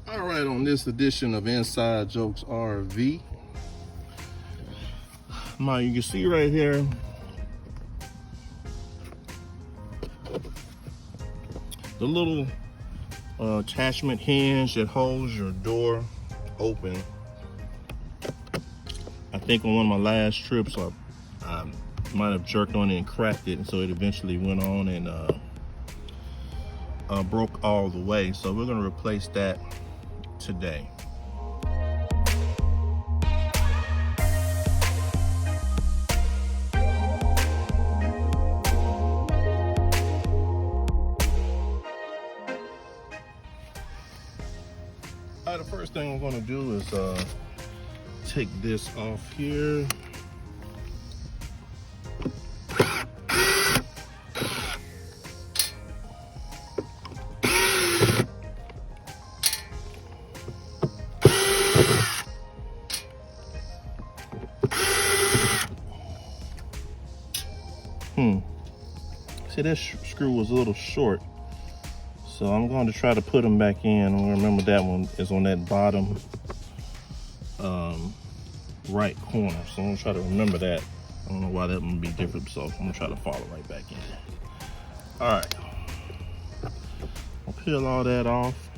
All right, on this edition of Inside Jokes RV, now you can see right here, the little attachment hinge that holds your door open. I think on one of my last trips, I might have jerked on it and cracked it, and so it eventually went on and broke all the way. So we're gonna replace that today. The first thing I'm gonna do is take this off here. See, that screw was a little short, so I'm going to try to put them back in. Remember, that one is on that bottom right corner, so I'm gonna try to remember that. I don't know why that one would be different, so I'm gonna try to follow right back in. All right, I'll peel all that off.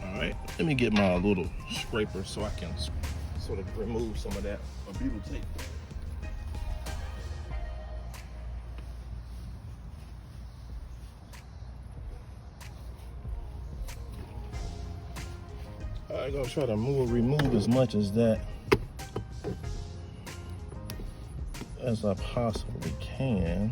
All right, let me get my little scraper so I can sort of remove some of that butyl tape. I'm gonna try to remove as much as that as I possibly can.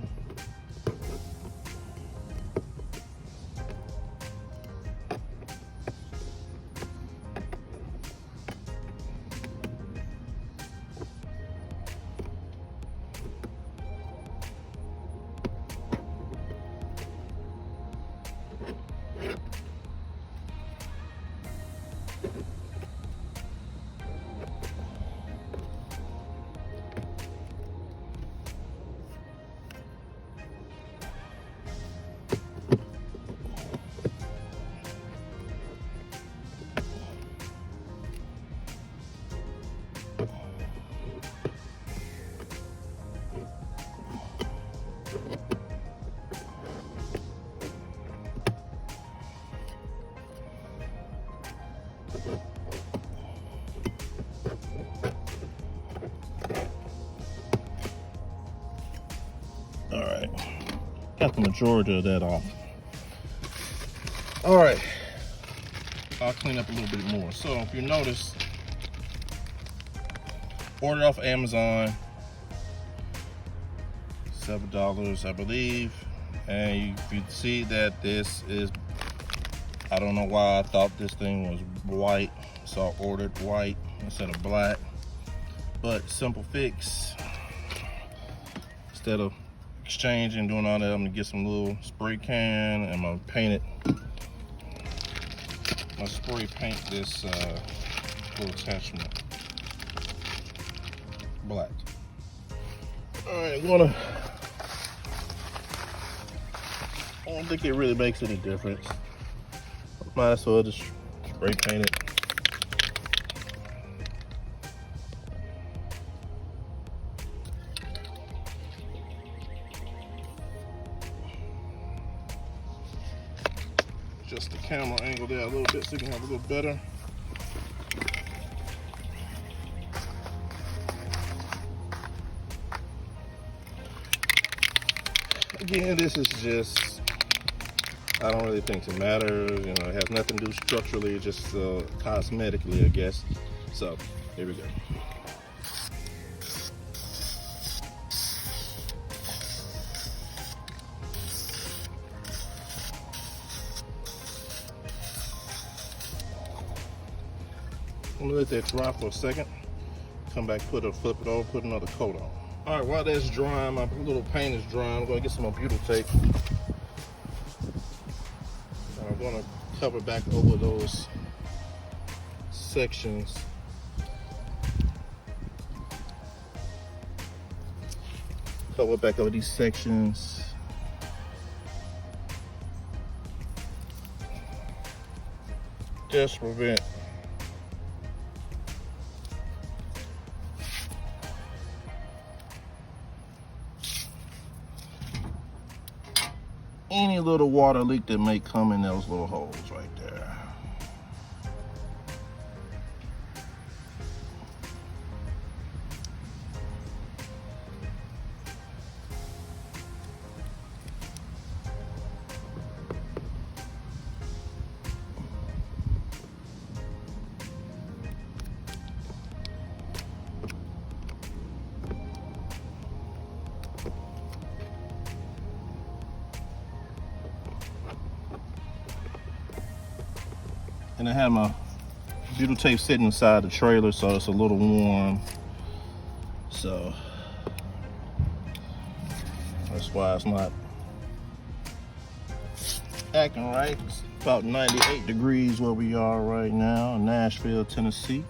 All right, got the majority of that off. All right, I'll clean up a little bit more. So if you notice, ordered off Amazon, $7, I believe. And you see that this is, I don't know why I thought this thing was white, so I ordered white instead of black. But simple fix. Instead of exchanging, doing all that, I'm gonna get some little spray can and I'm gonna paint it. I'm gonna spray paint this little attachment black. All right, I don't think it really makes any difference. Might as well just spray paint it. Just the camera angle there a little bit so you can have a little better. Again, this is just, I don't really think it matters. You know, it has nothing to do structurally, just cosmetically, I guess. So, here we go. I'm gonna let that dry for a second. Come back, flip it over, put another coat on. All right, while that's drying, my little paint is drying, I'm gonna get some more butyl tape. I'm gonna cover back over those sections. Cover back over these sections. just to prevent any little water leak that may come in those little holes right there. And I have my butyl tape sitting inside the trailer, so it's a little warm. So that's why it's not acting right. It's about 98 degrees where we are right now in Nashville, Tennessee.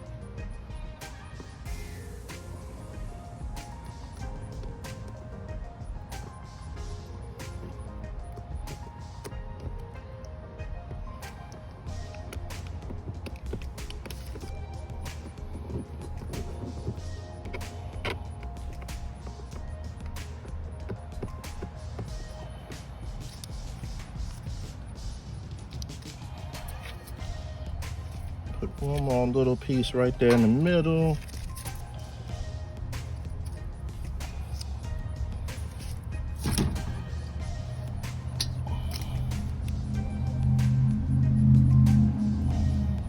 Put one more little piece right there in the middle.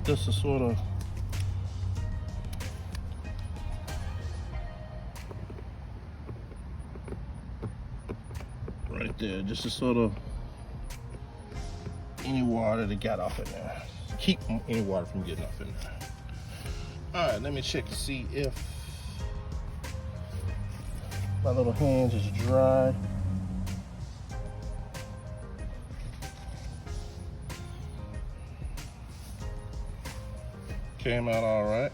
Just to sort of right there, just to sort of any water that got off in there. Keep any water from getting off in there. All right, let me check to see if my little hinge is dry. Came out all right,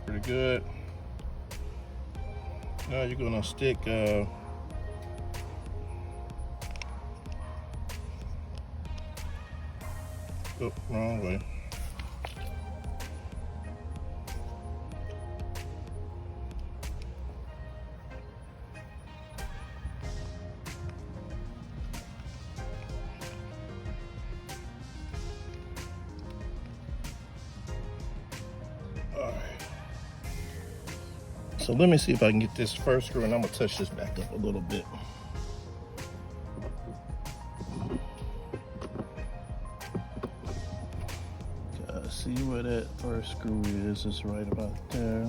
pretty good. Now you're gonna stick oh, wrong way. So let me see if I can get this first screw, and I'm gonna touch this back up a little bit. See where that first screw is. It's right about there.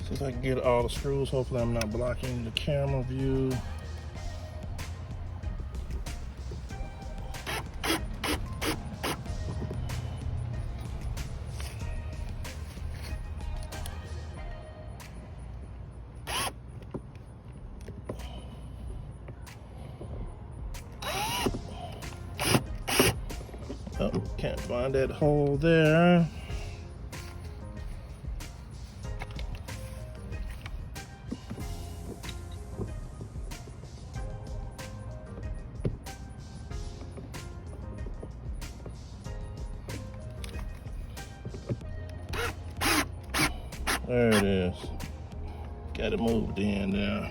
See if I can get all the screws. Hopefully I'm not blocking the camera view. Oh, can't find that hole there. There it is. Got it moved in there.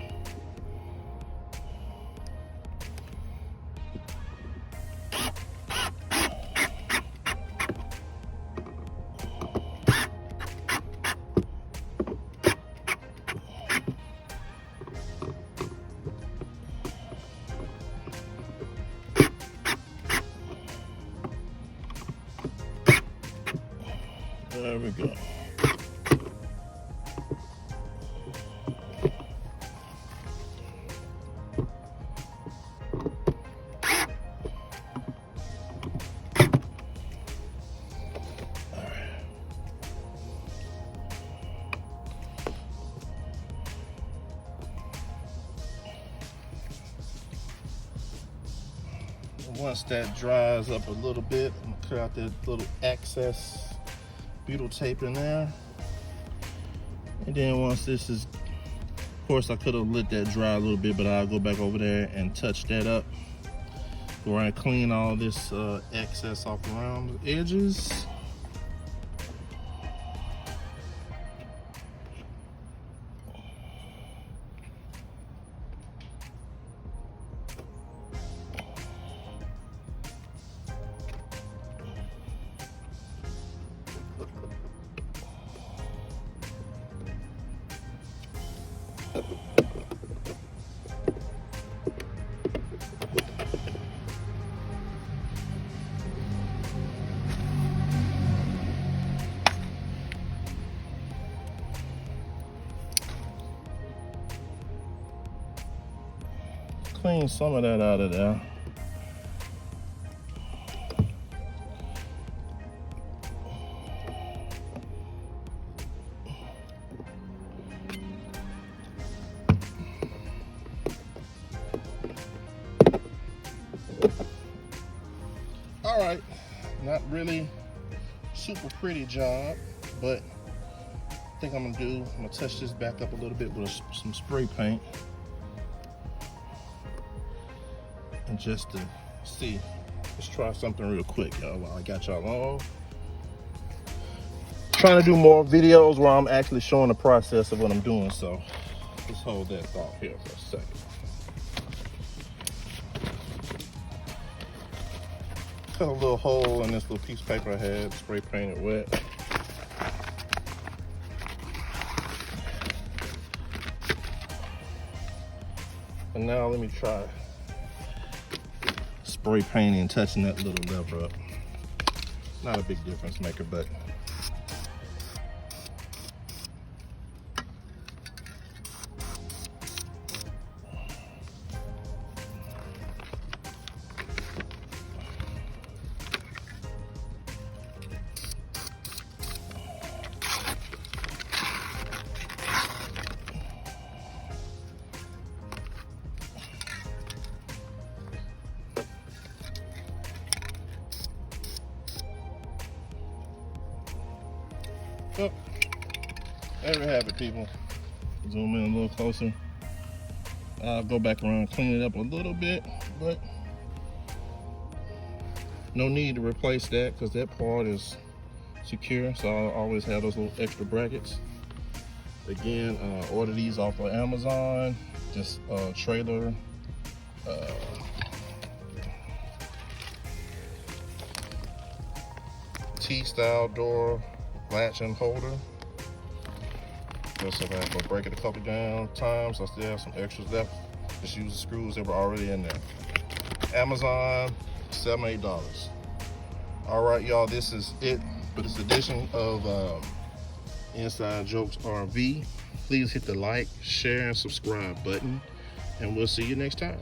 There we go. once that dries up a little bit, I'm gonna cut out that little excess butyl tape in there. And then once this is, of course I could have let that dry a little bit, but I'll go back over there and touch that up. Go around and clean all this excess off around the edges. Clean some of that out of there. All right, not really super pretty job, but I think I'm gonna touch this back up a little bit with some spray paint. And just to see, let's try something real quick, y'all, while I got y'all on. Trying to do more videos where I'm actually showing the process of what I'm doing, so let's hold that thought here for a second. Cut a little hole in this little piece of paper I had, spray painted wet. And now let me try spray painting and touching that little lever up. Not a big difference maker, but oh, there we have it, people. Zoom in a little closer. I'll go back around, clean it up a little bit, but no need to replace that because that part is secure, so I'll always have those little extra brackets. Again, order these off of Amazon, just trailer, T-style door, latch and holder. Just if I have to break it a couple down times, I still have some extras left. Just use the screws that were already in there. Amazon, $7, $8. All right, y'all, this is it for this edition of Inside Jokes RV. Please hit the like, share, and subscribe button, and we'll see you next time.